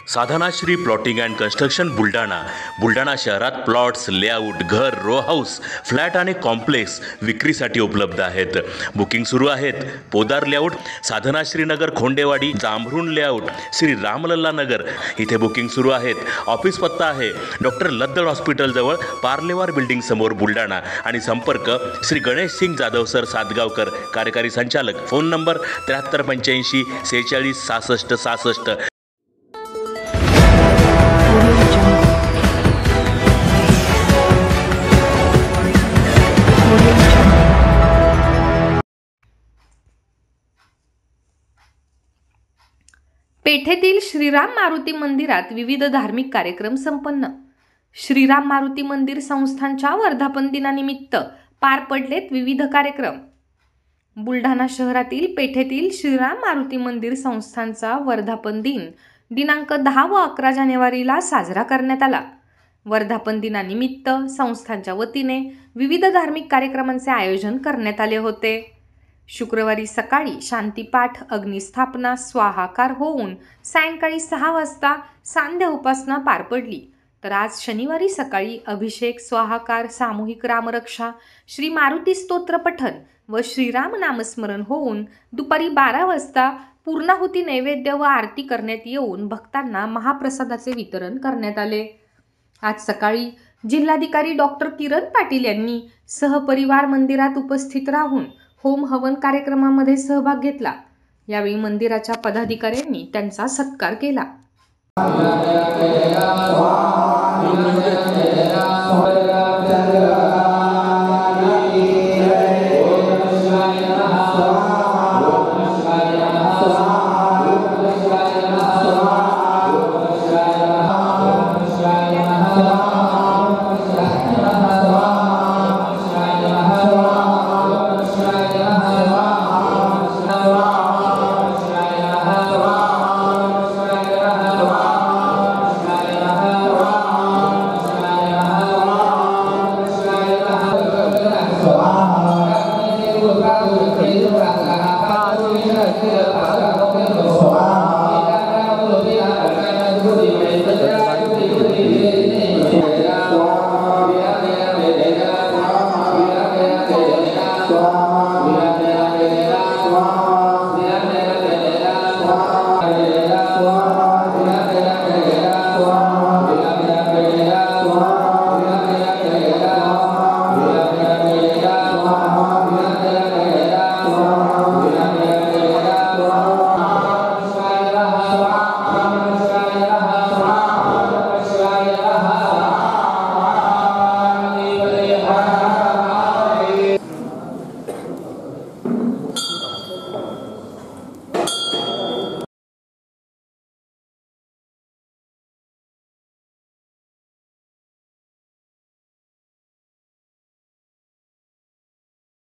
Sadhanashri plotting and construction Buldhana शहरात plots, layout, घर, row house, flat आणि कॉम्प्लेक्स विक्रीसाठी उपलब्ध आहेत. बुकिंग सुरू आहेत. पोदार लेआउट, साधनाश्री नगर, खोंडेवाडी, जांभरुण लेआउट, श्री रामलल्ला नगर इथे बुकिंग सुरू आहेत. ऑफिस पत्ता आहे डॉक्टर लद्दड हॉस्पिटल जवळ, पार्लेवार बिल्डिंग समोर, बुलढाणा. आणि संपर्क श्री गणेश सिंग जाधव सर सातगावकर, कार्यकारी संचालक. Phone number 7385 46 66 66. पेठेतील श्रीराम मारुती मंदिरात विविध धार्मिक कार्यक्रम संपन्न. श्रीराम मारुती मंदिर संस्थानच्या वर्धापन दिनानिमित्त पार पडलेत विविध कार्यक्रम. बुलढाणा शहरातील पेठेतील श्रीराम मारुती मंदिर संस्थानचा वर्धापन दिन दिनांक 10 व 11 जानेवारीला साजरा करण्यात आला. वर्धापन दिनानिमित्त संस्थानच्या वतीने विविध धार्मिक कार्यक्रमांचे आयोजन करण्यात आले होते. शुक्रवारी सकाळी शांतीपाठ, अग्निस्थापना, स्वाहाकार होऊन सायंकाळी 6 वाजता सांध्य उपासना पार पडली. तर आज शनिवारी सकाळी अभिषेक, स्वाहाकार, सामूहिक रामरक्षा, श्री मारुती स्तोत्र पठण व श्रीराम नामस्मरण होऊन दुपारी 12 वाजता पूर्णाहुती नैवेद्य व आरती करण्यात येऊन भक्तांना महाप्रसादाचे वितरण करण्यात आले. आज सकाळी जिल्हाधिकारी डॉक्टर किरण पाटील यांनी सहपरिवार मंदिरात उपस्थित राहून होम हवन कार्यक्रमामध्ये सहभाग घेतला. यावेळी मंदिराच्या पदाधिकाऱ्यांनी त्यांचा सत्कार केला. स्वाहा